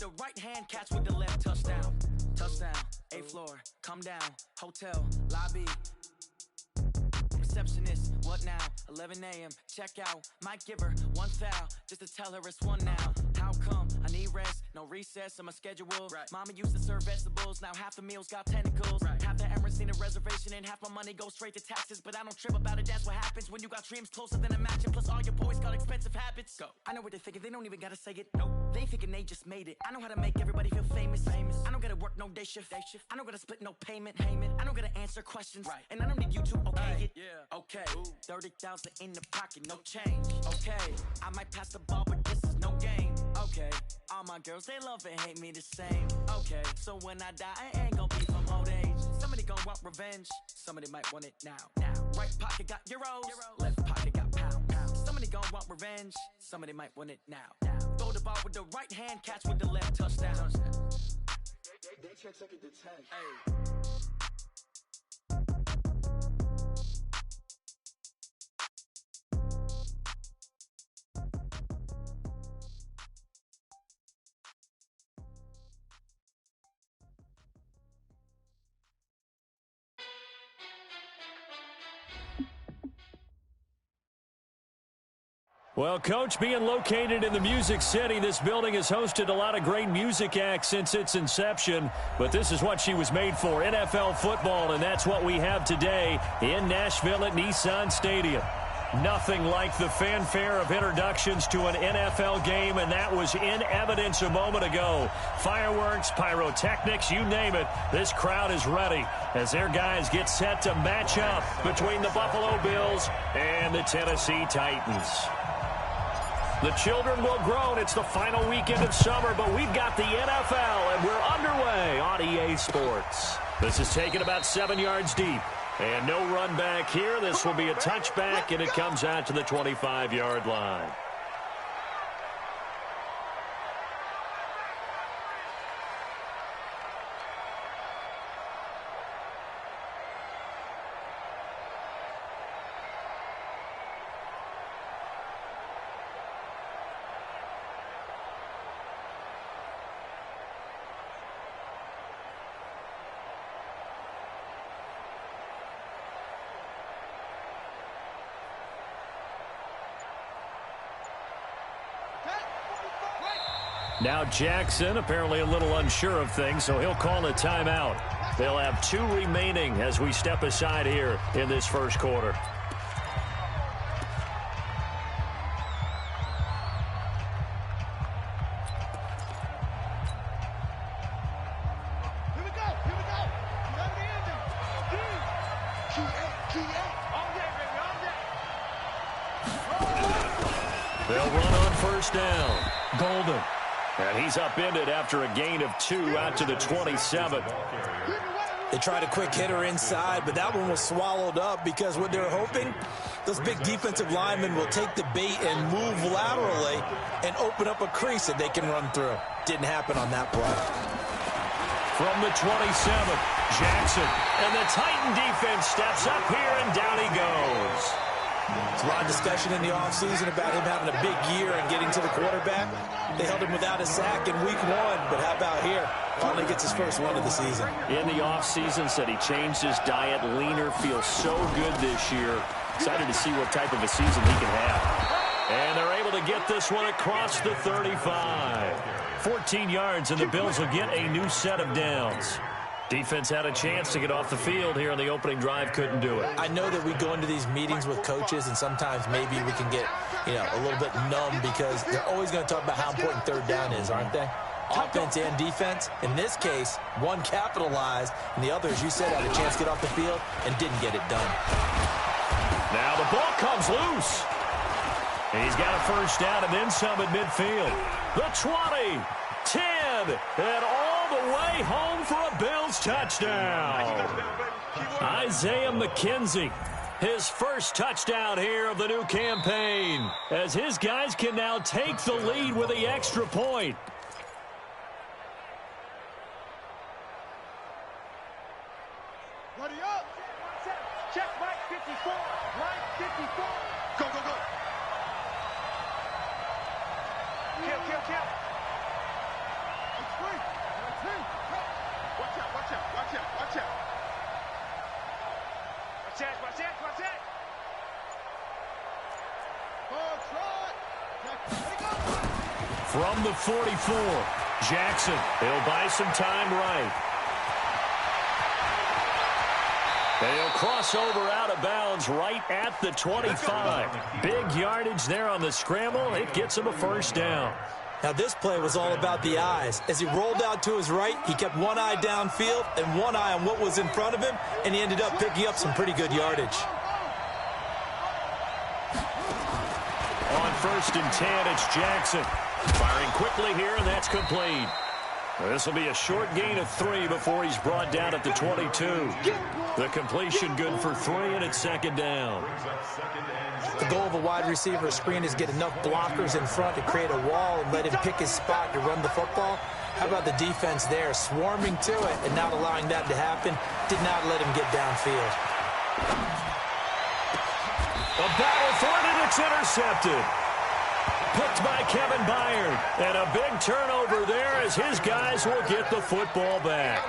the right hand, catch with the left, touchdown. Touchdown, 8th floor, come down, hotel, lobby. Receptionist, what now? 11 a.m., check out. Might give her one foul, just to tell her it's one now. How come? I need rest, no recess in my schedule. Right. Mama used to serve vegetables, now half the meals got tentacles. Right. Half the Emirates need a reservation and half my money goes straight to taxes. But I don't trip about it, that's what happens when you got dreams closer than a match. And plus all your boys got expensive habits. Go. I know what they're thinking, they don't even gotta say it. Nope. They ain't thinking they just made it. I know how to make everybody feel famous. I don't gotta work no day shift. I don't gotta split no payment. I don't gotta answer questions. Right. And I don't need you to okay it. Yeah. Okay. 30,000 in the pocket, no change. Okay. I might pass the ball, but this is no game. Okay. All my girls, they love and hate me the same. Okay. So when I die, I ain't gonna be from old age. Somebody gonna want revenge. Somebody might want it now. Right pocket got euros. Left pocket got pounds. Somebody gonna want revenge. Somebody might want it now. Throw the ball with the right hand, catch with the left, touchdown. They check second to 10. Hey. Well, Coach, being located in the Music City, this building has hosted a lot of great music acts since its inception. But this is what she was made for, NFL football, and that's what we have today in Nashville at Nissan Stadium. Nothing like the fanfare of introductions to an NFL game, and that was in evidence a moment ago. Fireworks, pyrotechnics, you name it, this crowd is ready as their guys get set to match up between the Buffalo Bills and the Tennessee Titans. The children will groan. It's the final weekend of summer, but we've got the NFL, and we're underway on EA Sports. This is taken about 7 yards deep. And no run back here. This will be a touchback, and it comes out to the 25-yard line. Now Jackson apparently a little unsure of things, so he'll call a timeout. They'll have 2 remaining as we step aside here in this first quarter. They'll run on first down. Golden. And he's upended after a gain of 2 out to the 27. They tried a quick hitter inside, but that one was swallowed up because what they're hoping, those big defensive linemen will take the bait and move laterally and open up a crease that they can run through. Didn't happen on that play. From the 27, Jackson. And the Titan defense steps up here, and down he goes. There's a lot of discussion in the offseason about him having a big year and getting to the quarterback. They held him without a sack in week 1, but how about here? Finally gets his first one of the season. In the offseason, said he changed his diet, leaner, feels so good this year. Excited to see what type of a season he can have. And they're able to get this one across the 35. 14 yards, and the Bills will get a new set of downs. Defense had a chance to get off the field here on the opening drive, couldn't do it. I know that we go into these meetings with coaches, and sometimes maybe we can get, a little bit numb because they're always going to talk about how important third down is, aren't they? Offense and defense. In this case, one capitalized, and the other, as you said, had a chance to get off the field and didn't get it done. Now the ball comes loose. He's got a first down and then some at midfield. The 20, 10, and all the way home for a Bills touchdown. Isaiah McKenzie, his first touchdown here of the new campaign, as his guys can now take the lead with the extra point. Ready up. Check right 54. Right 54. Go, go, go. Kill, kill, kill. From the 44, Jackson. He'll buy some time right. They'll cross over out of bounds right at the 25. Big yardage there on the scramble. It gets him a first down. Now, this play was all about the eyes. As he rolled out to his right, he kept one eye downfield and one eye on what was in front of him, and he ended up picking up some pretty good yardage. On 1st and 10, it's Jackson. Firing quickly here, and that's complete. This will be a short gain of 3 before he's brought down at the 22. The completion good for 3, and it's 2nd down. The goal of a wide receiver screen is get enough blockers in front to create a wall and let him pick his spot to run the football. How about the defense there, swarming to it and not allowing that to happen? Did not let him get downfield. A battle for it, and it's intercepted. Picked by Kevin Byard. And a big turnover there as his guys will get the football back.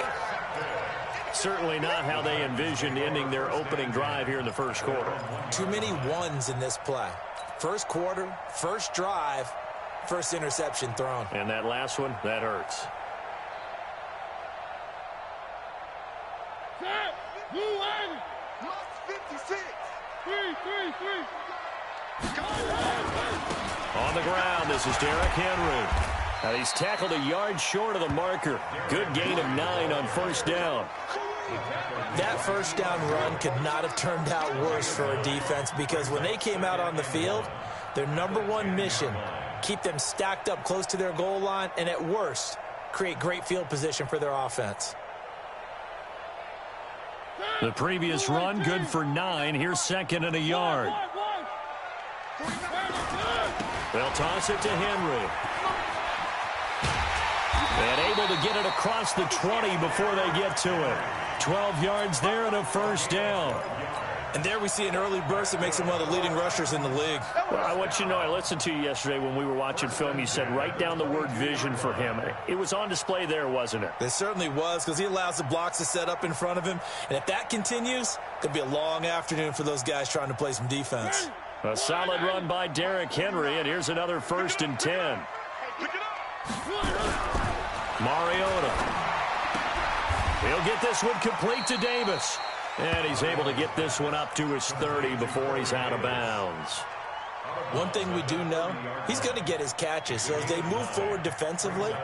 Certainly not how they envisioned ending their opening drive here in the first quarter. Too many ones in this play. First quarter, first drive, first interception thrown. And that last one, that hurts. Set. Blue line. Plus 56. 3. On the ground, this is Derrick Henry. Now he's tackled a yard short of the marker. Good gain of 9 on first down. That first down run could not have turned out worse for a defense because when they came out on the field, their #1 mission, keep them stacked up close to their goal line, and at worst, create great field position for their offense. The previous run, good for 9. Here's 2nd and a yard. They'll toss it to Henry. And able to get it across the 20 before they get to it. 12 yards there and a first down. And there we see an early burst that makes him one of the leading rushers in the league. Well, I want you to know, I listened to you yesterday when we were watching film. You said write down the word vision for him. It was on display there, wasn't it? It certainly was because he allows the blocks to set up in front of him. And if that continues, it'll be a long afternoon for those guys trying to play some defense. A solid run by Derrick Henry, and here's another 1st and 10. Mariota. He'll get this one complete to Davis. And he's able to get this one up to his 30 before he's out of bounds. One thing we do know, he's going to get his catches. So as they move forward defensively,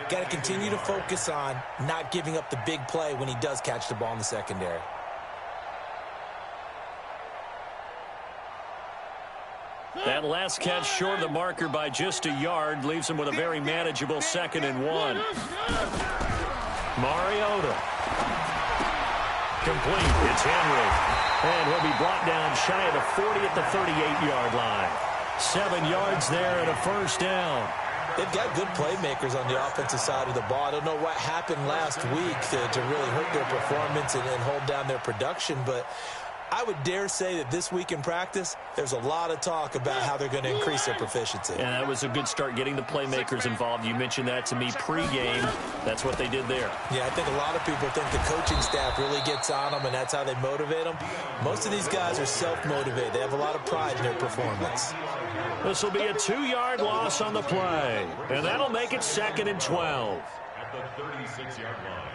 got to continue to focus on not giving up the big play when he does catch the ball in the secondary. That last catch short of the marker by just a yard leaves him with a very manageable 2nd and 1. Mariota. Complete. It's Henry. And he'll be brought down shy of the 40 at the 38-yard line. 7 yards there and a first down. They've got good playmakers on the offensive side of the ball. I don't know what happened last week to really hurt their performance and hold down their production, but I would dare say that this week in practice, there's a lot of talk about how they're going to increase their proficiency. And that was a good start getting the playmakers involved. You mentioned that to me pregame. That's what they did there. Yeah, I think a lot of people think the coaching staff really gets on them, and that's how they motivate them. Most of these guys are self-motivated. They have a lot of pride in their performance. This will be a 2-yard loss on the play, and that'll make it 2nd and 12. At the 36-yard line.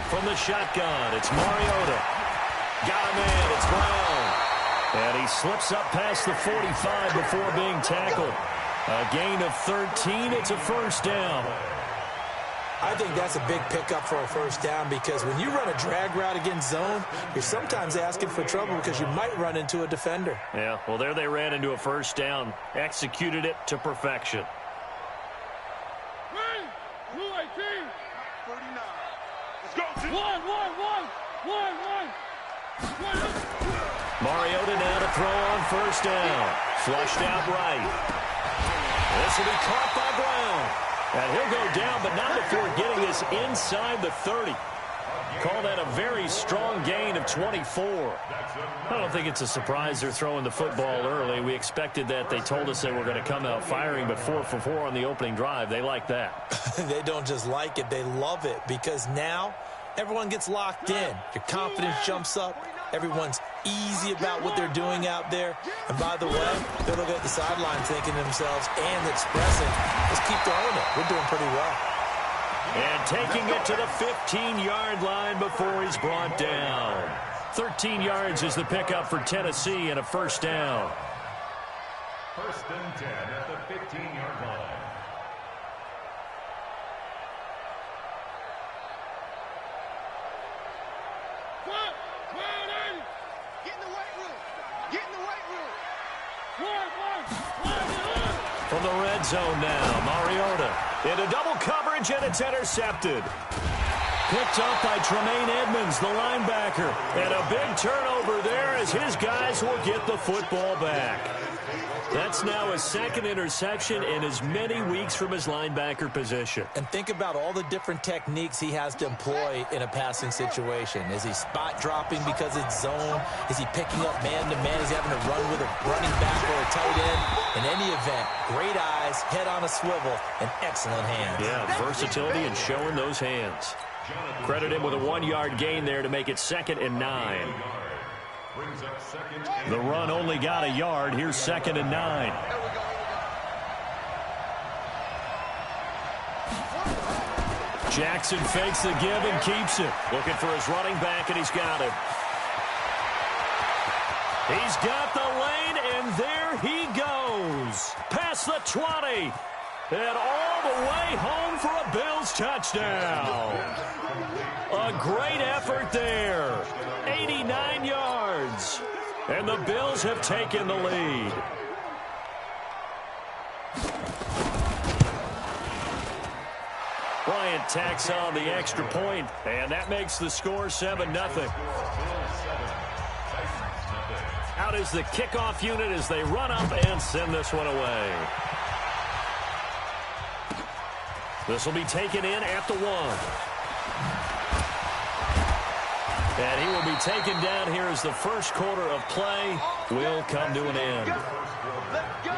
From the shotgun, it's Mariota. Got a man, it's Brown. And he slips up past the 45 before being tackled. A gain of 13, it's a first down. I think that's a big pickup for a first down because when you run a drag route against zone, you're sometimes asking for trouble because you might run into a defender. Yeah, well, there they ran into a first down. Executed it to perfection. Mariota now to throw on first down. Flushed out right. This will be caught by Brown. And he'll go down, but not before getting this inside the 30. Call that a very strong gain of 24. I don't think it's a surprise they're throwing the football early. We expected that. They told us they were going to come out firing, but 4 for 4 on the opening drive. They like that. They don't just like it. They love it because now everyone gets locked in. Your confidence jumps up. Everyone's easy about what they're doing out there. And by the way, they're looking at the sideline thinking to themselves and expressing, let's keep throwing it. We're doing pretty well. And taking it to the 15-yard line before he's brought down. 13 yards is the pickup for Tennessee and a first down. First and 10 at the 15-yard line. From the red zone now, Mariota into double coverage, and it's intercepted. Picked up by Tremaine Edmonds, the linebacker. And a big turnover there as his guys will get the football back. That's now his second interception in as many weeks from his linebacker position. And think about all the different techniques he has to employ in a passing situation. Is he spot dropping because it's zone? Is he picking up man-to-man? Is he having to run with a running back or a tight end? In any event, great eyes, head on a swivel, and excellent hands. Yeah, versatility and showing those hands. Credit him with a 1-yard gain there to make it 2nd and 9. The run only got a yard. Here's 2nd and 9. Jackson fakes the give and keeps it. Looking for his running back, and he's got him. He's got the lane, and there he goes. Past the 20. And all the way home for a Bills touchdown. A great effort there. 89 yards. And the Bills have taken the lead. Bryant tacks on the extra point, and that makes the score 7-0. Out is the kickoff unit as they run up and send this one away. This will be taken in at the 1. And he will be taken down here as the first quarter of play will come to an end. Let's go.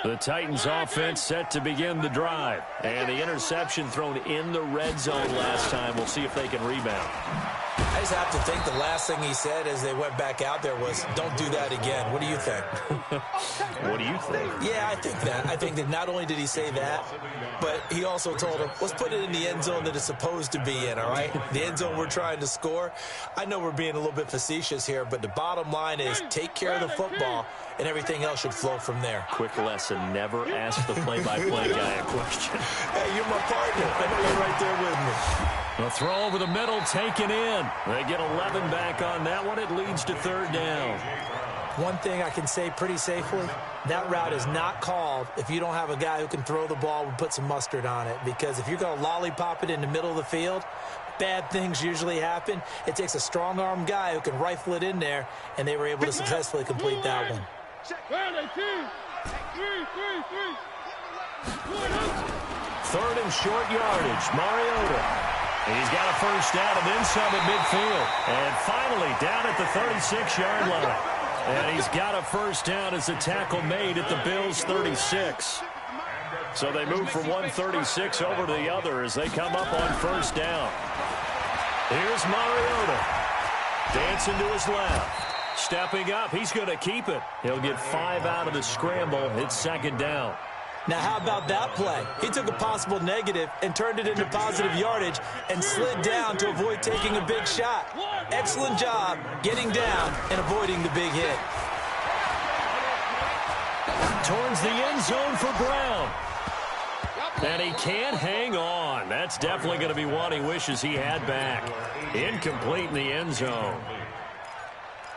The Titans offense set to begin the drive. And the interception thrown in the red zone last time. We'll see if they can rebound. I just have to think the last thing he said as they went back out there was, don't do that again. What do you think? What do you think? Yeah, I think that. I think that not only did he say that, but he also told him, let's put it in the end zone that it's supposed to be in, all right? The end zone we're trying to score. I know we're being a little bit facetious here, but the bottom line is take care of the football, and everything else should flow from there. Quick lesson, never ask the play-by-play guy a question. Hey, you're my partner. I know you're right there with me. The throw over the middle, taken in. They get 11 back on that one. It leads to 3rd down. One thing I can say pretty safely, that route is not called if you don't have a guy who can throw the ball and put some mustard on it. Because if you're going to lollipop it in the middle of the field, bad things usually happen. It takes a strong-arm guy who can rifle it in there, and they were able to successfully complete that one. 3rd and short yardage, Mariota. He's got a first down and then some at midfield. And finally down at the 36-yard line. And he's got a first down as a tackle made at the Bills' 36. So they move from 136 over to the other as they come up on first down. Here's Mariota. Dancing to his left. Stepping up. He's going to keep it. He'll get 5 out of the scramble. It's second down. Now, how about that play? He took a possible negative and turned it into positive yardage and slid down to avoid taking a big shot. Excellent job getting down and avoiding the big hit. Towards the end zone for Brown. And he can't hang on. That's definitely going to be one he wishes he had back. Incomplete in the end zone.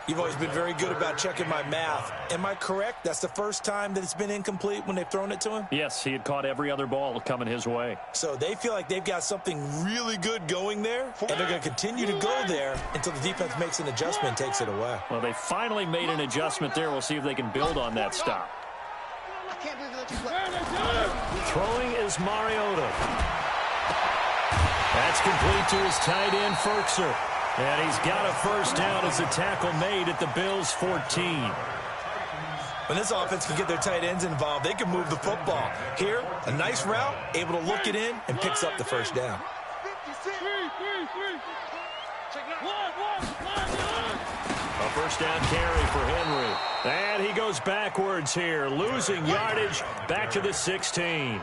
You've always been very good about checking my math. Am I correct? That's the first time that it's been incomplete when they've thrown it to him? Yes, he had caught every other ball coming his way. So they feel like they've got something really good going there, and they're going to continue to go there until the defense makes an adjustment and takes it away. Well, they finally made an adjustment there. We'll see if they can build on that stop. Throwing is Mariota. That's complete to his tight end, Ferkser. And he's got a first down as a tackle made at the Bills' 14. When this offense can get their tight ends involved, they can move the football. Here, a nice route, able to look it in, and picks up the first down. A first down carry for Henry. And he goes backwards here, losing yardage back to the 16.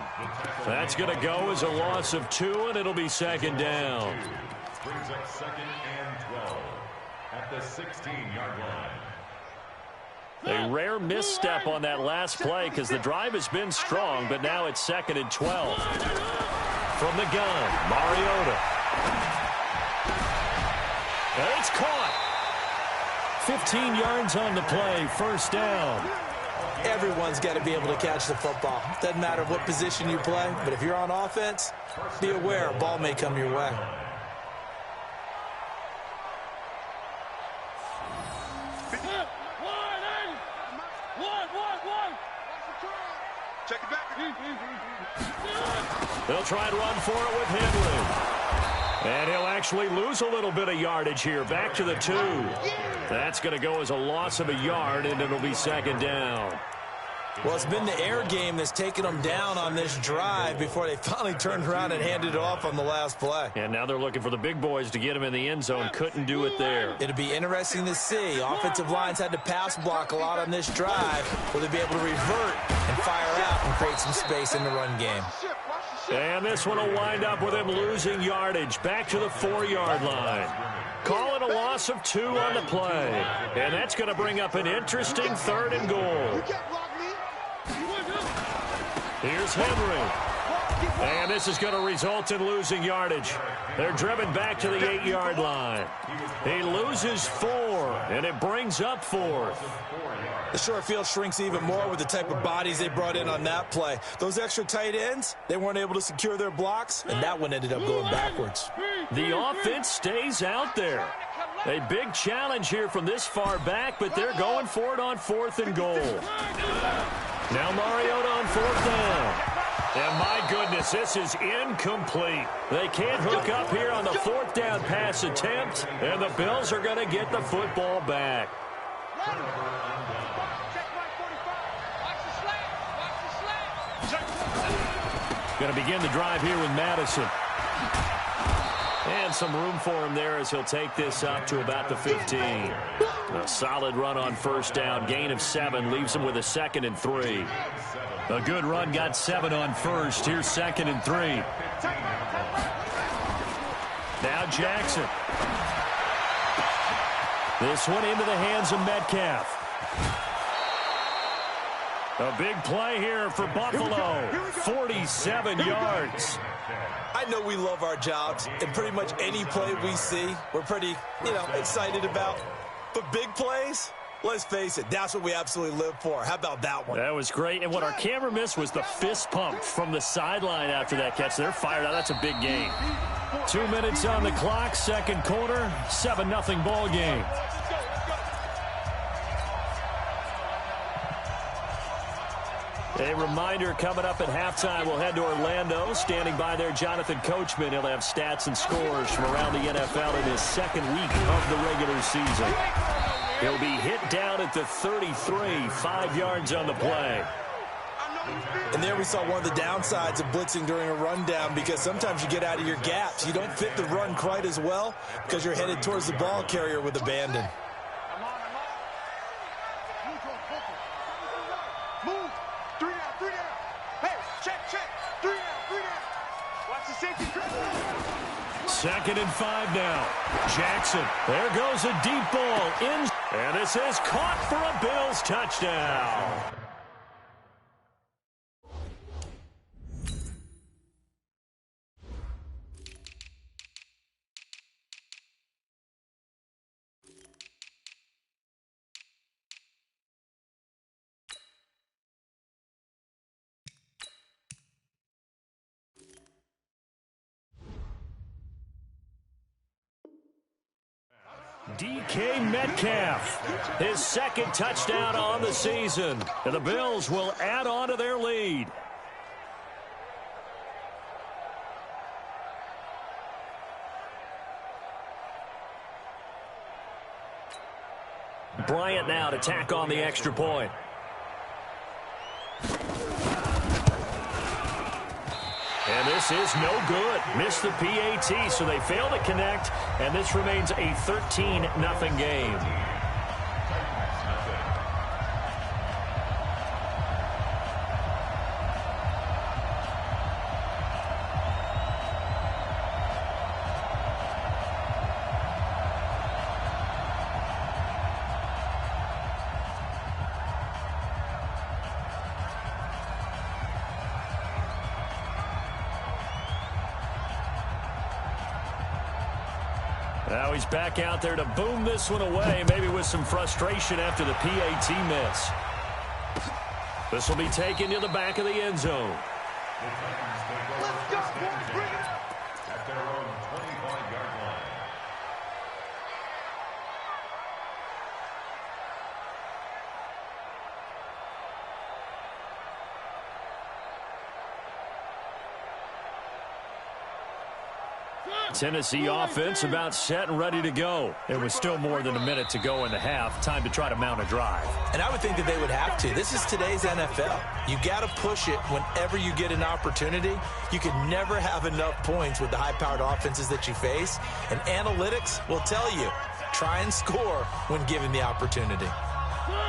That's going to go as a loss of 2, and it'll be second down. Brings up second and 12 at the 16-yard line. A rare misstep on that last play because the drive has been strong, but now it's second and 12. From the gun, Mariota. And it's caught. 15 yards on the play, first down. Everyone's got to be able to catch the football. Doesn't matter what position you play, but if you're on offense, be aware a ball may come your way. Check it back. They'll try and run for it with Henry. And he'll actually lose a little bit of yardage here. Back to the 2. That's going to go as a loss of a yard, and it'll be second down. Well, it's been the air game that's taken them down on this drive before they finally turned around and handed it off on the last play. And now they're looking for the big boys to get him in the end zone. Couldn't do it there. It'll be interesting to see. Offensive lines had to pass block a lot on this drive. Will they be able to revert and fire out and create some space in the run game? And this one will wind up with him losing yardage back to the 4-yard line. Call it a loss of 2 on the play. And that's going to bring up an interesting 3rd and goal. Here's Henry. And this is going to result in losing yardage. They're driven back to the 8-yard line. He loses 4, and it brings up 4th. The short field shrinks even more with the type of bodies they brought in on that play. Those extra tight ends, they weren't able to secure their blocks, and that one ended up going backwards. The offense stays out there. A big challenge here from this far back, but they're going for it on 4th and goal. Now Mariota on 4th down. And my goodness, this is incomplete. They can't hook up here on the 4th down pass attempt, and the Bills are going to get the football back. Going to begin the drive here with Madison. And some room for him there as he'll take this up to about the 15. A solid run on first down. Gain of 7 leaves him with a 2nd and 3. A good run got 7 on first. Here's 2nd and 3. Now Jackson. This one into the hands of Metcalf. A big play here for Buffalo. 47 yards. I know we love our jobs, and pretty much any play we see, we're pretty, excited about. But big plays, let's face it, that's what we absolutely live for. How about that one? That was great. And what our camera missed was the fist pump from the sideline after that catch. They're fired out. That's a big game. 2 minutes on the clock, second quarter, 7-0 ball game. A reminder, coming up at halftime, we'll head to Orlando. Standing by there, Jonathan Coachman. He'll have stats and scores from around the NFL in his 2nd week of the regular season. He'll be hit down at the 33, 5 yards on the play. And there we saw one of the downsides of blitzing during a rundown, because sometimes you get out of your gaps. You don't fit the run quite as well because you're headed towards the ball carrier with abandon. Move. 3 down, 3 down. Hey, check. 3 down, 3 down. Watch the safety trap. 2nd and 5 now. Jackson. There goes a deep ball in. And this is caught for a Bills touchdown. DK Metcalf, his 2nd touchdown on the season. And the Bills will add on to their lead. Bryant now to tack on the extra point. And this is no good. Missed the PAT, so they fail to connect, and this remains a 13-0 game. Now he's back out there to boom this one away, maybe with some frustration after the PAT miss. This will be taken to the back of the end zone. Let's go, boys. Bring it up. At their own 25-yard line. Tennessee offense about set and ready to go. There was still more than a minute to go in the half. Time to try to mount a drive. And I would think that they would have to. This is today's NFL. You got to push it whenever you get an opportunity. You can never have enough points with the high-powered offenses that you face. And analytics will tell you, try and score when given the opportunity.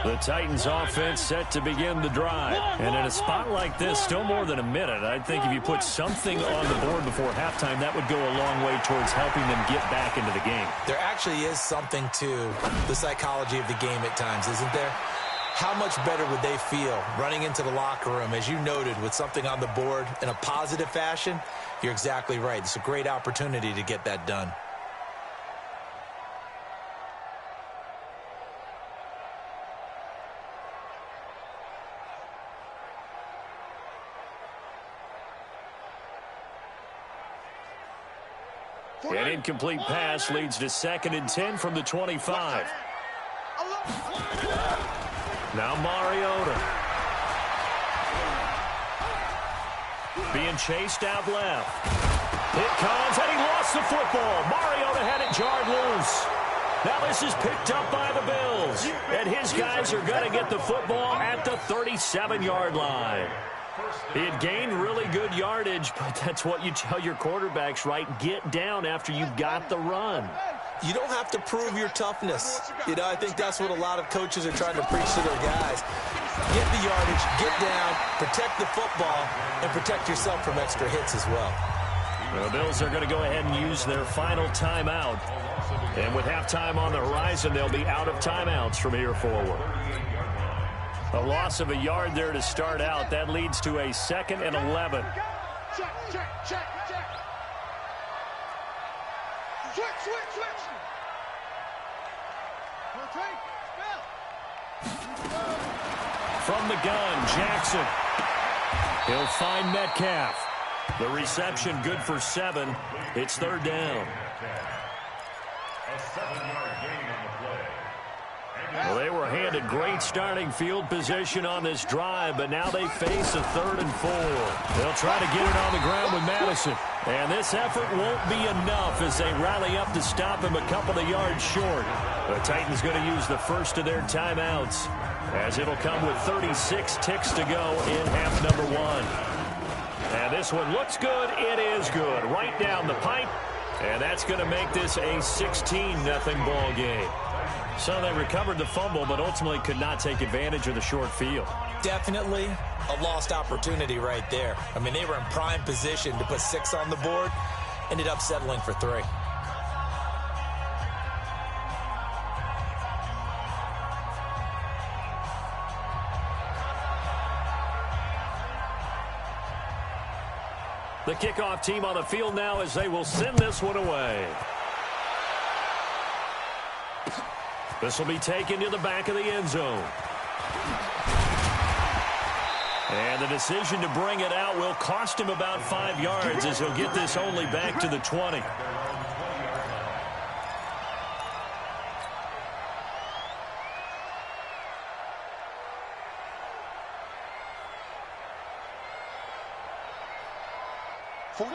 The Titans offense set to begin the drive. And in a spot like this, still more than a minute, I think if you put something on the board before halftime, that would go a long way towards helping them get back into the game. There actually is something to the psychology of the game at times, isn't there? How much better would they feel running into the locker room, as you noted, with something on the board in a positive fashion? You're exactly right. It's a great opportunity to get that done. An incomplete pass leads to 2nd and 10 from the 25. Now Mariota. Being chased out left. It comes, and he lost the football. Mariota had it jarred loose. Now this is picked up by the Bills. And his guys are going to get the football at the 37-yard line. He had gained really good yardage, but that's what you tell your quarterbacks, right? Get down after you've got the run. You don't have to prove your toughness. You know, I think that's what a lot of coaches are trying to preach to their guys. Get the yardage, get down, protect the football, and protect yourself from extra hits as well. The Bills are going to go ahead and use their final timeout. And with halftime on the horizon, they'll be out of timeouts from here forward. A loss of a yard there to start out. That leads to a 2nd and 11. Check. Switch. From the gun, Jackson. He'll find Metcalf. The reception good for 7. It's 3rd down. A 7-yard gain on the play. Well, they were handed great starting field position on this drive, but now they face a 3rd and 4. They'll try to get it on the ground with Madison. And this effort won't be enough as they rally up to stop him a couple of yards short. The Titans going to use the first of their timeouts. as it'll come with 36 ticks to go in half number one. And this one looks good. It is good. Right down the pipe. And that's going to make this a 16-0 ball game. So they recovered the fumble, but ultimately could not take advantage of the short field. Definitely a lost opportunity right there. I mean, they were in prime position to put 6 on the board. Ended up settling for 3. The kickoff team on the field now as they will send this one away. This will be taken to the back of the end zone. And the decision to bring it out will cost him about 5 yards as he'll get this only back to the 20.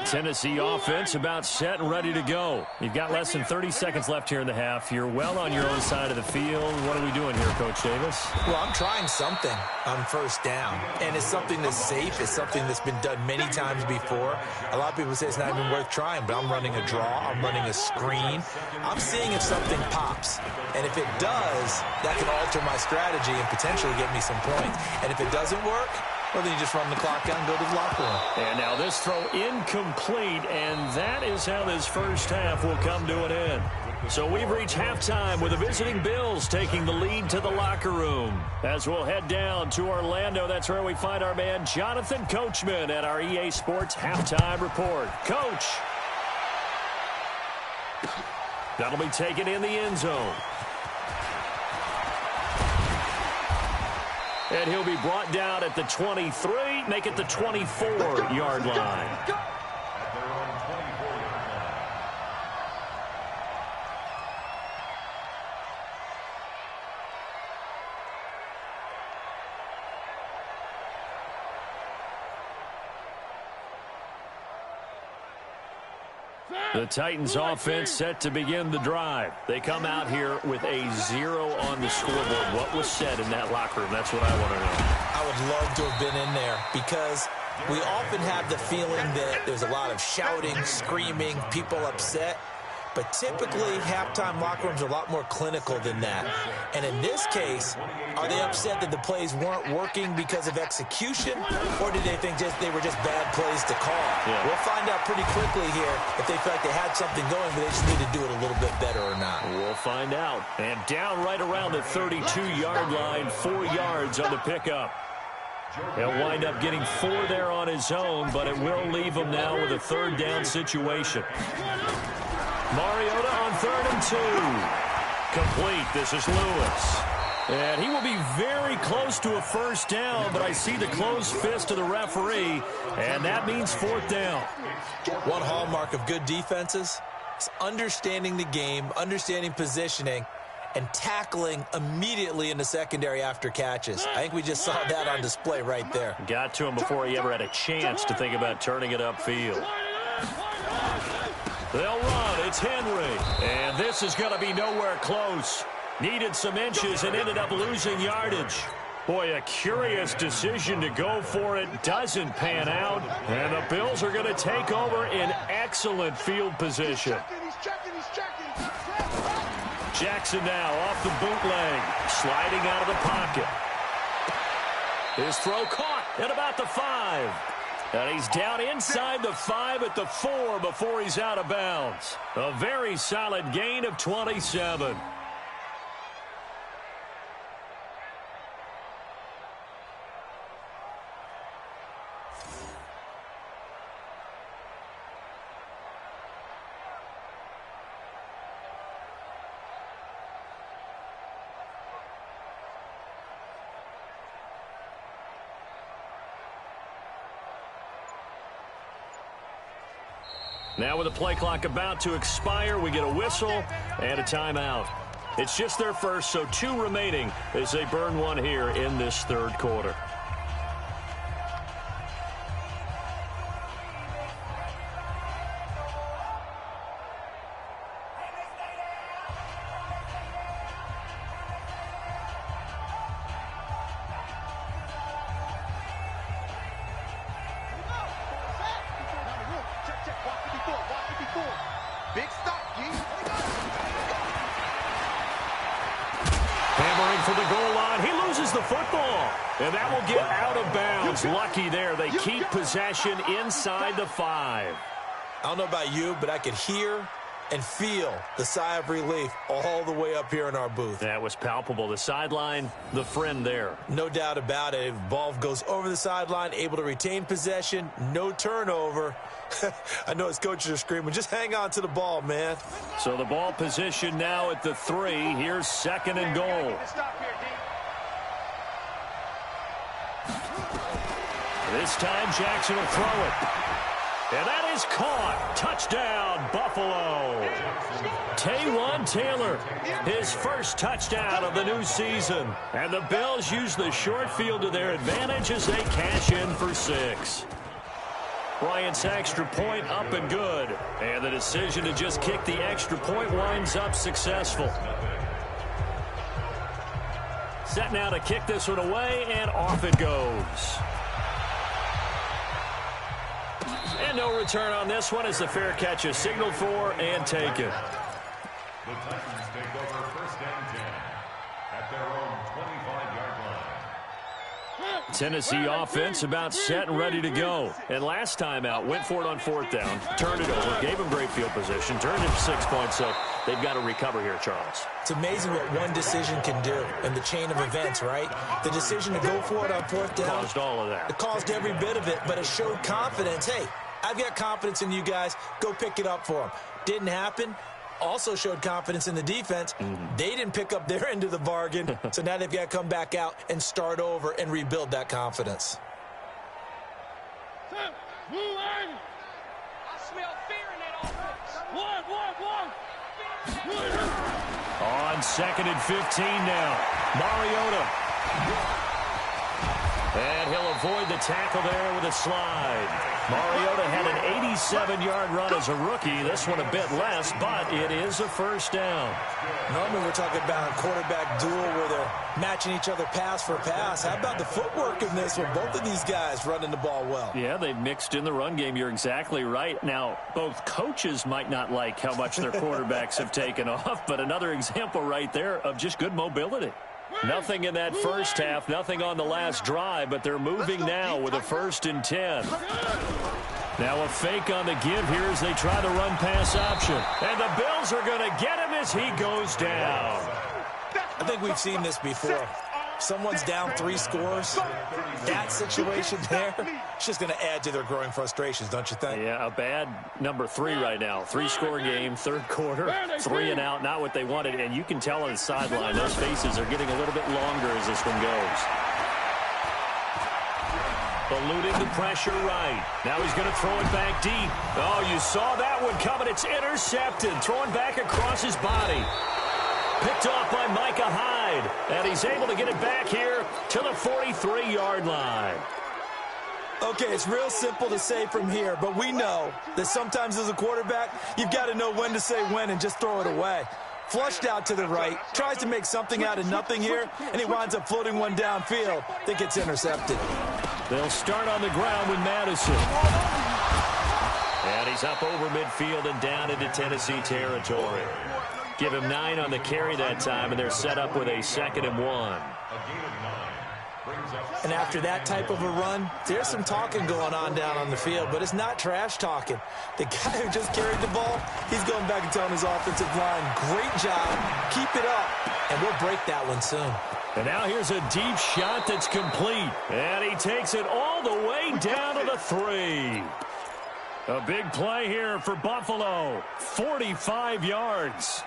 Tennessee offense about set and ready to go. You've got less than 30 seconds left here in the half. You're well on your own side of the field. What are we doing here, Coach Davis? Well, I'm trying something on first down, and it's something that's safe. It's something that's been done many times before. A lot of people say it's not even worth trying, but I'm running a draw. I'm running a screen. I'm seeing if something pops, and if it does, that can alter my strategy and potentially get me some points. And if it doesn't work, well, then you just run the clock out and go to the locker room. And now this throw incomplete, and that is how this first half will come to an end. So we've reached halftime with the visiting Bills taking the lead to the locker room. As we'll head down to Orlando, that's where we find our man Jonathan Coachman at our EA Sports Halftime Report. Coach. That'll be taken in the end zone. And he'll be brought down at the 23, make it the 24-yard line. The Titans offense set to begin the drive. They come out here with a 0 on the scoreboard. What was said in that locker room? That's what I want to know. I would love to have been in there because we often have the feeling that there's a lot of shouting, screaming, people upset. But typically, halftime locker rooms are a lot more clinical than that. And in this case, are they upset that the plays weren't working because of execution? Or did they think they were just bad plays to call? Yeah. We'll find out pretty quickly here if they feel like they had something going, but they just need to do it a little bit better or not. We'll find out. And down right around the 32-yard line, 4 yards on the pickup. He'll wind up getting 4 there on his own, but it will leave him now with a third down situation. Mariota on 3rd and 2. Complete. This is Lewis. And he will be very close to a first down, but I see the closed fist of the referee, and that means 4th down. One hallmark of good defenses is understanding the game, understanding positioning, and tackling immediately in the secondary after catches. I think we just saw that on display right there. Got to him before he ever had a chance to think about turning it upfield. They'll run. It's Henry. And this is going to be nowhere close. Needed some inches and ended up losing yardage. Boy, a curious decision to go for it. Doesn't pan out. And the Bills are going to take over in excellent field position. Jackson now off the bootleg. Sliding out of the pocket. His throw caught at about the 5. And he's down inside the 5 at the 4 before he's out of bounds. A very solid gain of 27. Now with the play clock about to expire, we get a whistle and a timeout. It's just their first, so 2 remaining as they burn one here in this 3rd quarter. the football. And that will get out of bounds. Lucky there. They keep possession inside the 5. I don't know about you, but I could hear and feel the sigh of relief all the way up here in our booth. That was palpable. The sideline, the friend there. No doubt about it. If the ball goes over the sideline, able to retain possession, no turnover. I know his coaches are screaming, just hang on to the ball, man. So the ball position now at the 3. Here's 2nd and goal. This time Jackson will throw it. And that is caught. Touchdown, Buffalo. Taywan Taylor, his first touchdown of the new season. And the Bills use the short field to their advantage as they cash in for 6. Bryant's extra point up and good. And the decision to just kick the extra point winds up successful. Set now to kick this one away, and off it goes. And no return on this one as the fair catch is signaled for and taken. The Titans take over 1st and 10 at their own 25-yard line. Tennessee offense about set and ready to go. And last time out, went for it on 4th down, turned it over, gave them great field position, turned it to 6 points, so they've got to recover here, Charles. It's amazing what one decision can do in the chain of events, right? The decision to go for it on 4th down. Caused all of that. It caused every bit of it, but it showed confidence. Hey, I've got confidence in you guys. Go pick it up for them. Didn't happen. Also showed confidence in the defense. They didn't pick up their end of the bargain, so now they've got to come back out and start over and rebuild that confidence. I smell fear in that offense. On 2nd and 15 now. Mariota. And he'll avoid the tackle there with a slide. Mariota had an 87-yard run as a rookie. This one a bit less, but it is a 1st down. Normally we're talking about a quarterback duel where they're matching each other pass for pass. How about the footwork in this one? Both of these guys running the ball well. Yeah, they've mixed in the run game. You're exactly right. Now, both coaches might not like how much their quarterbacks have taken off, but another example right there of just good mobility. Nothing in that first half, nothing on the last drive, but they're moving now with a 1st and 10. Now a fake on the give here as they try the run-pass option. And the Bills are going to get him as he goes down. I think we've seen this before. Someone's down 3 scores. That situation there, it's just going to add to their growing frustrations, don't you think? Yeah, a bad number 3 right now. 3-score game, 3rd quarter, 3 and out, not what they wanted. And you can tell on the sideline, those faces are getting a little bit longer as this one goes. Eluding the pressure right. Now he's going to throw it back deep. Oh, you saw that one coming. It's intercepted. Throwing back across his body. Picked off by Micah Hyde. And he's able to get it back here to the 43-yard line. Okay, it's real simple to say from here, but we know that sometimes as a quarterback, you've got to know when to say when and just throw it away. Flushed out to the right, tries to make something out of nothing here, and he winds up floating one downfield that gets intercepted. They'll start on the ground with Madison. And he's up over midfield and down into Tennessee territory. Give him 9 on the carry that time, and they're set up with a 2nd and 1. And after that type of a run, there's some talking going on down on the field, but it's not trash talking. The guy who just carried the ball, he's going back and telling his offensive line, great job, keep it up, and we'll break that one soon. And now here's a deep shot that's complete. And he takes it all the way down to the 3. A big play here for Buffalo. 45 yards.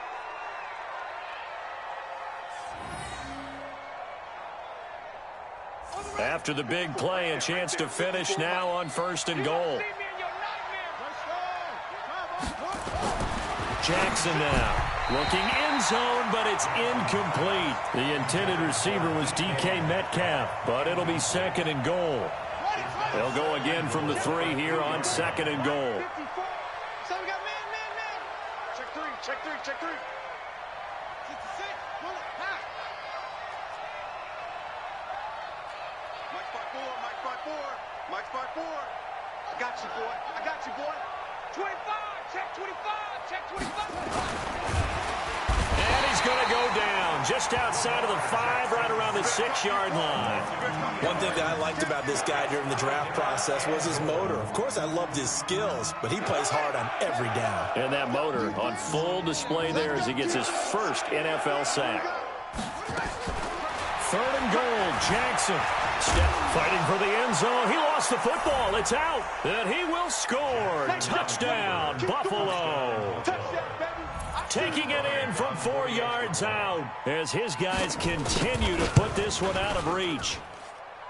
After the big play, a chance to finish now on 1st and goal. Jackson now. Looking end zone, but it's incomplete. The intended receiver was DK Metcalf, but it'll be 2nd and goal. They'll go again from the 3 here on 2nd and goal. So we got man. Check three. Mike 5-4. I got you, boy. 25. Check 25. And he's going to go down just outside of the 5, right around the 6-yard line. One thing that I liked about this guy during the draft process was his motor. Of course, I loved his skills, but he plays hard on every down. And that motor on full display there as he gets his first NFL sack. 3rd and goal, Jackson. Step fighting for the end zone. He lost the football. It's out. And he will score. Touchdown, Buffalo. Taking it in from 4 yards out as his guys continue to put this one out of reach.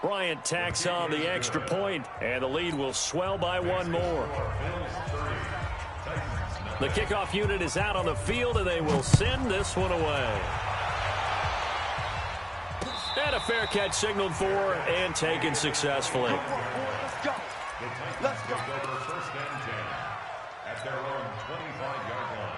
Bryant tacks on the extra point, and the lead will swell by 1 more. The kickoff unit is out on the field, and they will send this one away. And a fair catch signaled for and taken successfully. Let's go. Let's go. First and 10 at their own 25-yard line.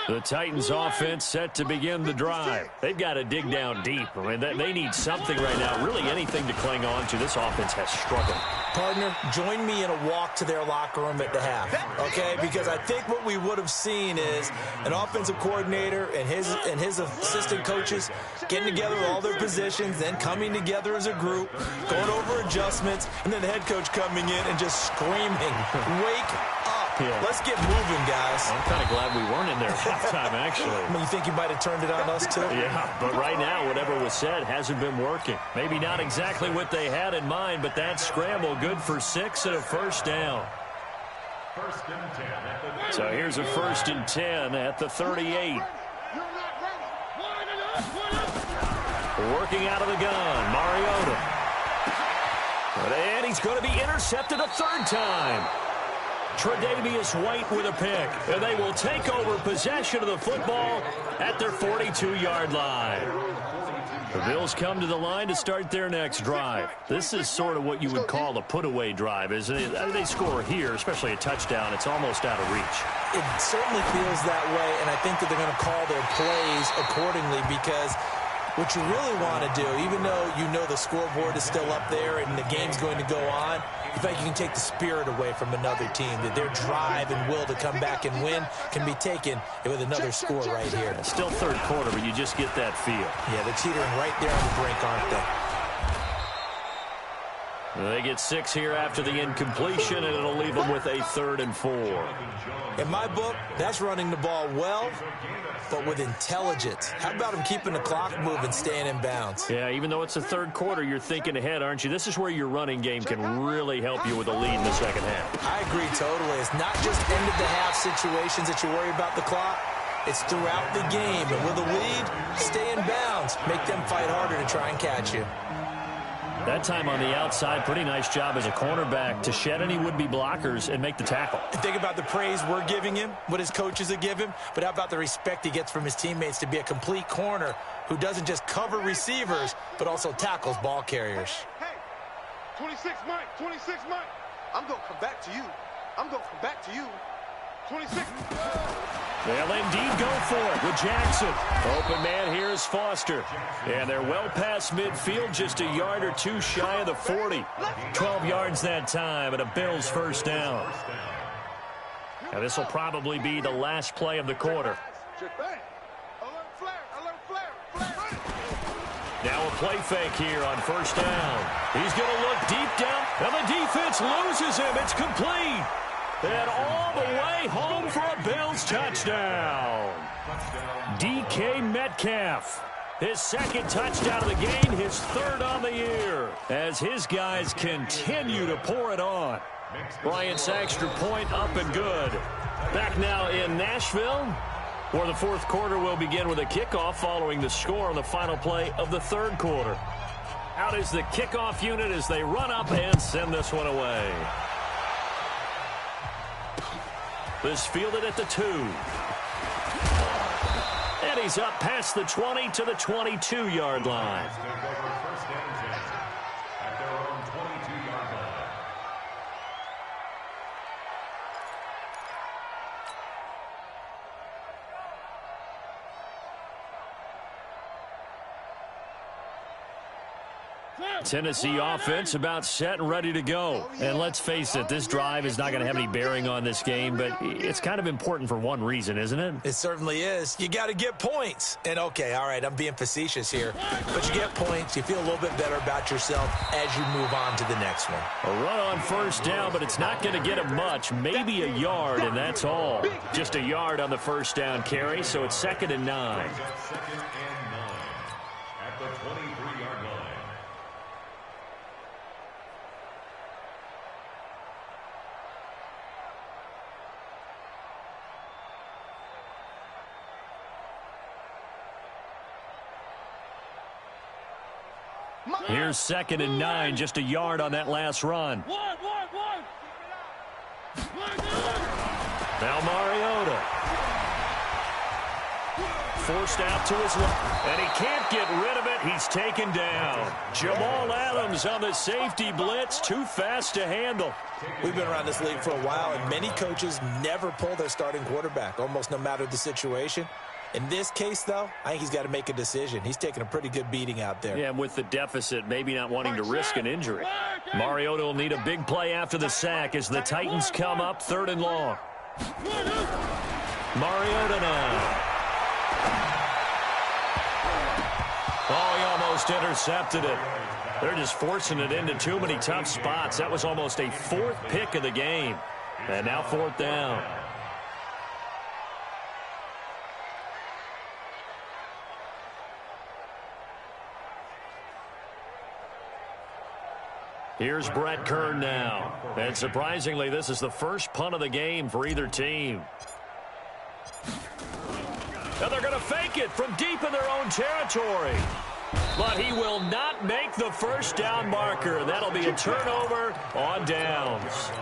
The Titans offense set to begin the drive. They've got to dig down deep. I mean, they need something right now, really anything to cling on to. This offense has struggled. Partner, join me in a walk to their locker room at the half, okay? Because I think what we would have seen is an offensive coordinator and his assistant coaches getting together with all their positions, then coming together as a group, going over adjustments, and then the head coach coming in and just screaming, "Wake up. Yeah. Let's get moving, guys." I'm kind of glad we weren't in there at halftime, actually. I mean, you think you might have turned it on us, too? Yeah, but right now, whatever was said hasn't been working. Maybe not exactly what they had in mind, but that scramble good for 6 and a first down. First and 10 at the So here's a 1st and 10 at the 38. Working out of the gun, Mariota. And he's going to be intercepted a 3rd time. Tre'Davious White with a pick, and they will take over possession of the football at their 42-yard line. The Bills come to the line to start their next drive. This is sort of what you would call a put-away drive, isn't it? I mean, they score here, especially a touchdown. It's almost out of reach. It certainly feels that way, and I think that they're going to call their plays accordingly because what you really want to do, even though you know the scoreboard is still up there and the game's going to go on, you think you can take the spirit away from another team, that their drive and will to come back and win can be taken with another score right here. Still 3rd quarter, but you just get that feel. Yeah, they're teetering right there on the brink, aren't they? They get 6 here after the incompletion, and it'll leave them with a 3rd and 4. In my book, that's running the ball well, but with intelligence. How about him keeping the clock moving, staying in bounds? Yeah, even though it's the 3rd quarter, you're thinking ahead, aren't you? This is where your running game can really help you with a lead in the 2nd half. I agree totally. It's not just end-of-the-half situations that you worry about the clock. It's throughout the game. And with a lead, stay in bounds. Make them fight harder to try and catch you. That time on the outside, pretty nice job as a cornerback to shed any would-be blockers and make the tackle. Think about the praise we're giving him, what his coaches have given him, but how about the respect he gets from his teammates to be a complete corner who doesn't just cover receivers, but also tackles ball carriers. Hey, 26 Mike, 26 Mike. I'm going to come back to you. I'm going to come back to you. 26. They'll indeed go for it with Jackson. Open man here is Foster. And they're well past midfield, just a yard or 2 shy of the 40. 12 yards that time, and a Bills first down. Now this will probably be the last play of the quarter. Now a play fake here on first down. He's going to look deep down, and the defense loses him. It's complete. And all the way home for a Bills touchdown. DK Metcalf. His 2nd touchdown of the game, his 3rd on the year. As his guys continue to pour it on. Bryant's extra point up and good. Back now in Nashville, where the 4th quarter will begin with a kickoff following the score on the final play of the 3rd quarter. Out is the kickoff unit as they run up and send this one away. This fielded at the 2. And he's up past the 20 to the 22-yard line. First and 10 at their own 22-yard line. Tennessee offense about set and ready to go. And let's face it, this drive is not going to have any bearing on this game, but it's kind of important for one reason, isn't it? It certainly is. You got to get points. And, okay, all right, I'm being facetious here. But you get points, you feel a little bit better about yourself as you move on to the next one. A run on first down, but it's not going to get him much. Maybe a yard, and that's all. Just a yard on the first down carry, so it's 2nd and 9. 2nd and 9 at the 23-yard line. Here's 2nd and 9, just a yard on that last run. Now Mariota. Forced out to his left, and he can't get rid of it. He's taken down. Jamal Adams on the safety blitz, too fast to handle. We've been around this league for a while, and many coaches never pull their starting quarterback, almost no matter the situation. In this case, though, I think he's got to make a decision. He's taking a pretty good beating out there. Yeah, with the deficit, maybe not wanting to risk an injury. Mariota will need a big play after the sack as the Titans come up 3rd and long. Mariota now. Oh, he almost intercepted it. They're just forcing it into too many tough spots. That was almost a 4th pick of the game. And now 4th down. Here's Brett Kern now. And surprisingly, this is the first punt of the game for either team. And they're going to fake it from deep in their own territory. But he will not make the first down marker. That'll be a turnover on downs.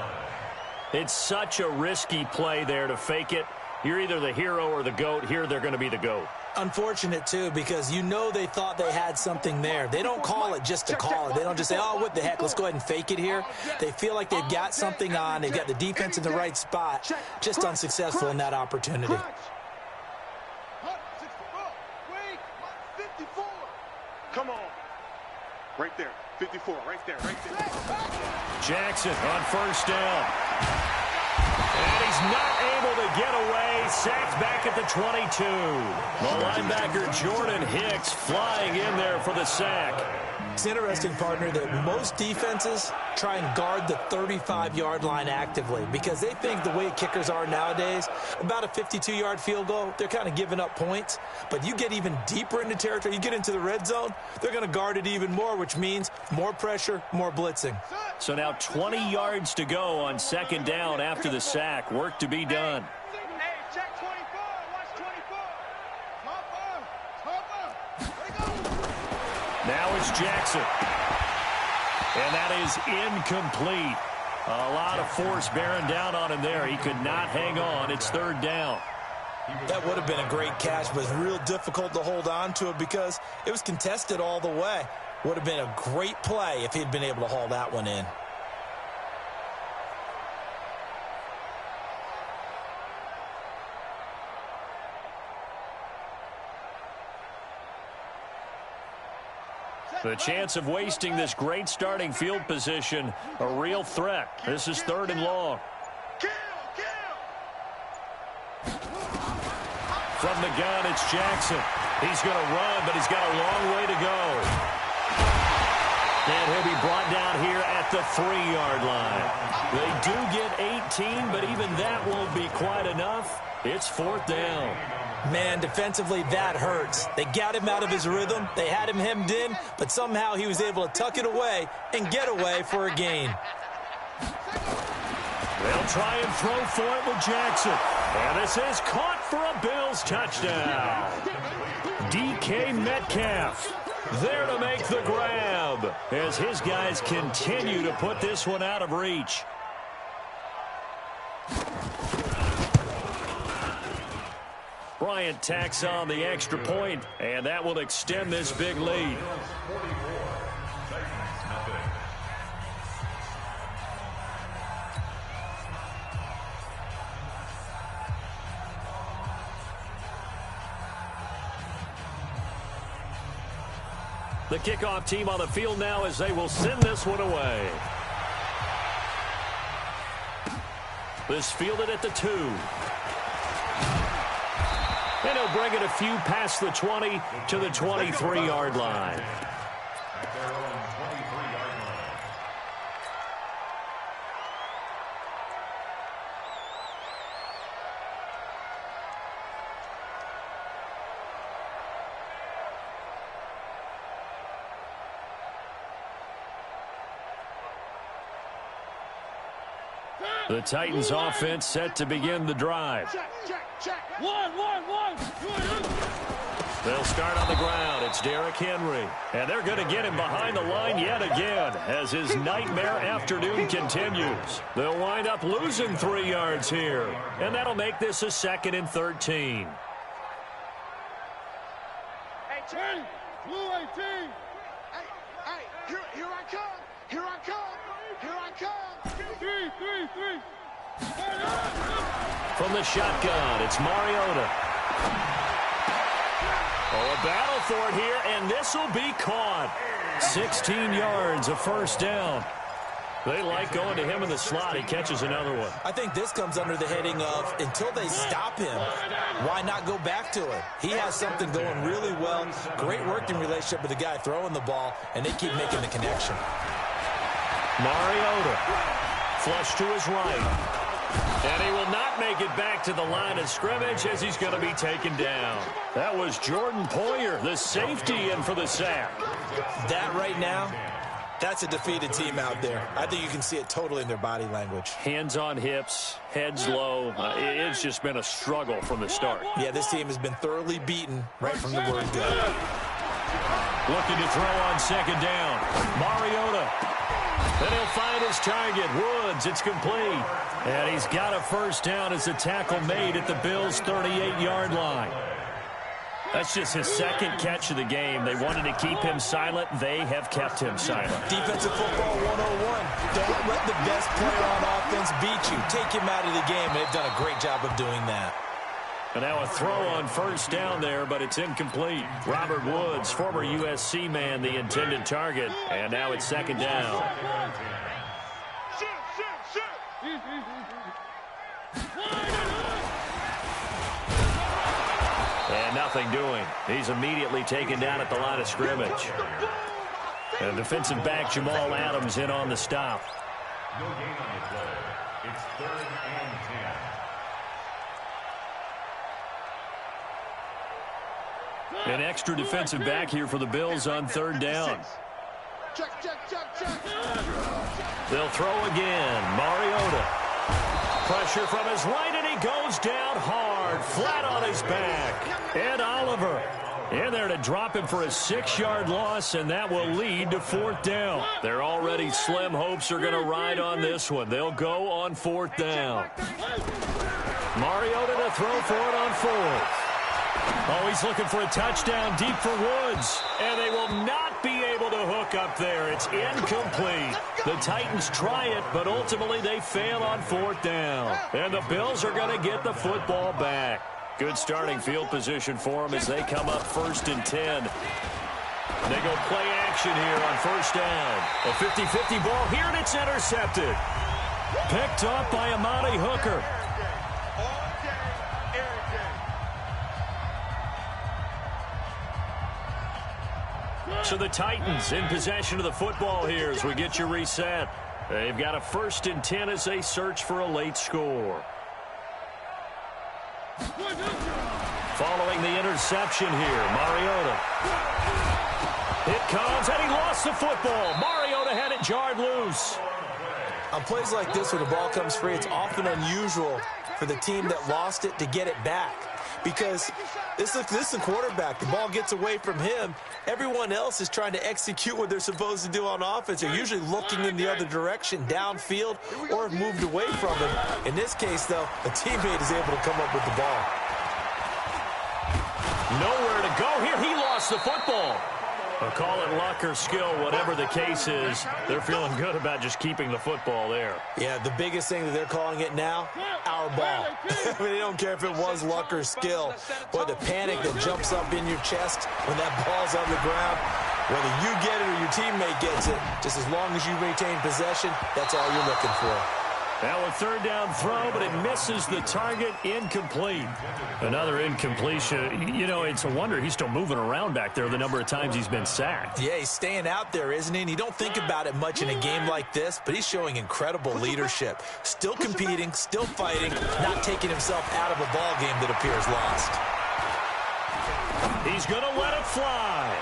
It's such a risky play there to fake it. You're either the hero or the GOAT. Here they're going to be the GOAT. Unfortunate, too, because you know they thought they had something there. They don't call it just to call it. They don't just say, oh, what the heck, let's go ahead and fake it here. They feel like they've got something on. They've got the defense in the right spot. Just unsuccessful in that opportunity. Come on. Right there. 54. Right there. Right there. Jackson on first down. And he's not able to get away. Sacked back at the 22. The linebacker Jordan Hicks flying in there for the sack. It's interesting, partner, that most defenses try and guard the 35-yard line actively because they think the way kickers are nowadays, about a 52-yard field goal, they're kind of giving up points. But you get even deeper into territory, you get into the red zone, they're going to guard it even more, which means more pressure, more blitzing. So now 20 yards to go on 2nd down after the sack. Work to be done. Hey, check 24. Watch 24. Now it's Jackson. And that is incomplete. A lot of force bearing down on him there. He could not hang on. It's 3rd down. That would have been a great catch, but it's real difficult to hold on to it because it was contested all the way. Would have been a great play if he'd been able to haul that one in. The chance of wasting this great starting field position, a real threat. This is 3rd and long. From the gun, it's Jackson. He's going to run, but he's got a long way to go. And he'll be brought down here at the 3-yard line. They do get 18, but even that won't be quite enough. It's 4th down. Man, defensively, that hurts. They got him out of his rhythm. They had him hemmed in, but somehow he was able to tuck it away and get away for a gain. They'll try and throw for it with Jackson. And this is caught for a Bills touchdown. DK Metcalf there to make the grab as his guys continue to put this one out of reach. Bryant tacks on the extra point, and that will extend this big lead. The kickoff team on the field now as they will send this one away. This fielded at the 2. And he'll bring it a few past the 20 to the 23-yard line. At their own 23-yard line. The Titans offense set to begin the drive. Check, check, check. One. They'll start on the ground. It's Derrick Henry. And they're going to get him behind the line yet again as his nightmare afternoon continues. They'll wind up losing 3 yards here. And that'll make this a 2nd and 13. Hey, Hey, Blue 18. hey, here I come. Here I come. Here I come. 3. From the shotgun, it's Mariota. Oh, a battle for it here, and this will be caught. 16 yards, a first down. They like going to him in the slot. He catches another one. I think this comes under the heading of until they stop him, why not go back to him? He has something going really well. Great working relationship with the guy throwing the ball, and they keep making the connection. Mariota, flush to his right. And he will not make it back to the line of scrimmage as he's going to be taken down. That was Jordan Poyer, the safety, in for the sack. That right now, that's a defeated team out there. I think you can see it totally in their body language. Hands on hips, heads low. It's just been a struggle from the start. Yeah, this team has been thoroughly beaten right from the word go. Looking to throw on 2nd down. Mariota. Then he'll find his target, Woods. It's complete. And he's got a first down as the tackle made at the Bills' 38-yard line. That's just his 2nd catch of the game. They wanted to keep him silent. They have kept him silent. Defensive football 101. Don't let the best player on offense beat you. Take him out of the game. They've done a great job of doing that. And now a throw on first down there, but it's incomplete. Robert Woods, former USC man, the intended target. And now it's 2nd down. Shoot. And nothing doing. He's immediately taken down at the line of scrimmage. And defensive back Jamal Adams in on the stop. No gain on the play. It's 3rd and 10. An extra defensive back here for the Bills on 3rd down. Check. They'll throw again. Mariota. Pressure from his right, and he goes down hard, flat on his back. And Oliver in there to drop him for a 6-yard loss, and that will lead to 4th down. Their already slim hopes are going to ride on this one. They'll go on 4th down. Mariota to throw for it on 4th. Oh, he's looking for a touchdown deep for Woods. And they will not be able to hook up there. It's incomplete. The Titans try it, but ultimately they fail on 4th down. And the Bills are going to get the football back. Good starting field position for them as they come up 1st and 10. They go play action here on 1st down. A 50-50 ball here, and it's intercepted. Picked up by Amani Hooker. So the Titans in possession of the football here as we get you reset. They've got a 1st and 10 as they search for a late score. Following the interception here, Mariota. It comes, and he lost the football. Mariota had it jarred loose. On plays like this where the ball comes free, it's often unusual for the team that lost it to get it back. Because this is the quarterback. The ball gets away from him. Everyone else is trying to execute what they're supposed to do on offense. They're usually looking in the other direction, downfield, or have moved away from him. In this case, though, a teammate is able to come up with the ball. Nowhere to go here. He lost the football. Well, call it luck or skill, whatever the case is. They're feeling good about just keeping the football there. Yeah, the biggest thing that they're calling it now, our ball. I mean, they don't care if it was luck or skill. Boy, the panic that jumps up in your chest when that ball's on the ground, Whether you get it or your teammate gets it, just as long as you retain possession, that's all you're looking for. Now a third down throw, but it misses the target. Incomplete. Another incompletion. You know, it's a wonder he's still moving around back there the number of times he's been sacked. Yeah, he's staying out there, isn't he? And you don't think about it much in a game like this, but he's showing incredible leadership. Still competing, still fighting, not taking himself out of a ball game that appears lost. He's going to let it fly.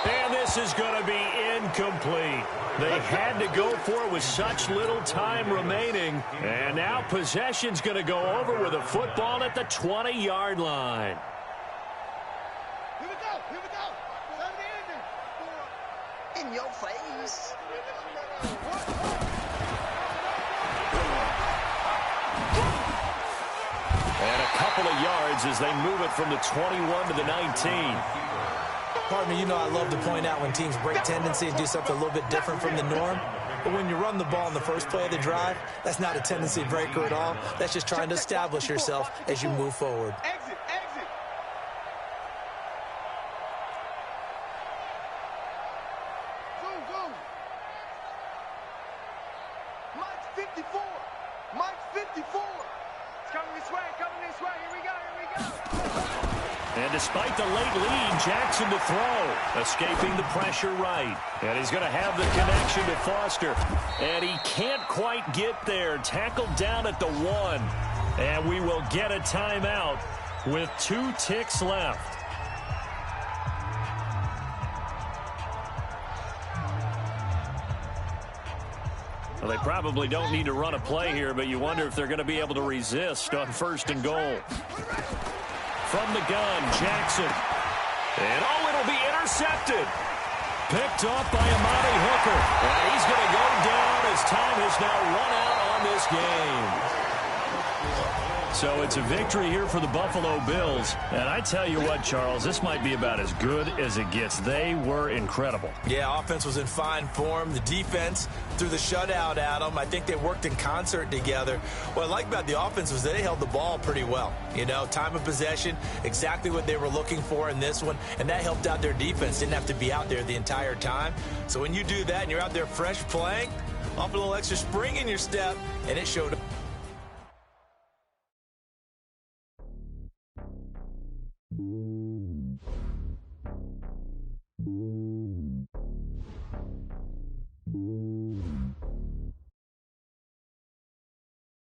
And this is going to be incomplete. They had to go for it with such little time remaining. And now possession's going to go over with a football at the 20-yard line. Here we go. Here we go. In your face. And a couple of yards as they move it from the 21 to the 19. Pardon me, you know I love to point out when teams break tendency and do something a little bit different from the norm. But when you run the ball in the first play of the drive, that's not a tendency breaker at all. That's just trying to establish yourself as you move forward. Exit, exit. Zoom, zoom. Mike's 54. Mike's 54. It's coming this way, coming this way. Here we go, here we go. And despite the late lead, Jackson to throw, escaping the pressure right. And he's going to have the connection to Foster. And he can't quite get there. Tackled down at the 1. And we will get a timeout with 2 ticks left. Well, they probably don't need to run a play here, but you wonder if they're going to be able to resist on 1st and goal. From the gun, Jackson. And, oh, it'll be intercepted. Picked off by Amani Hooker. And he's going to go down as time has now run out on this game. So it's a victory here for the Buffalo Bills. And I tell you what, Charles, this might be about as good as it gets. They were incredible. Yeah, offense was in fine form. The defense threw the shutout at them. I think they worked in concert together. What I like about the offense was they held the ball pretty well. You know, time of possession, exactly what they were looking for in this one. And that helped out their defense. Didn't have to be out there the entire time. So when you do that and you're out there fresh playing, off a little extra spring in your step, and it showed up.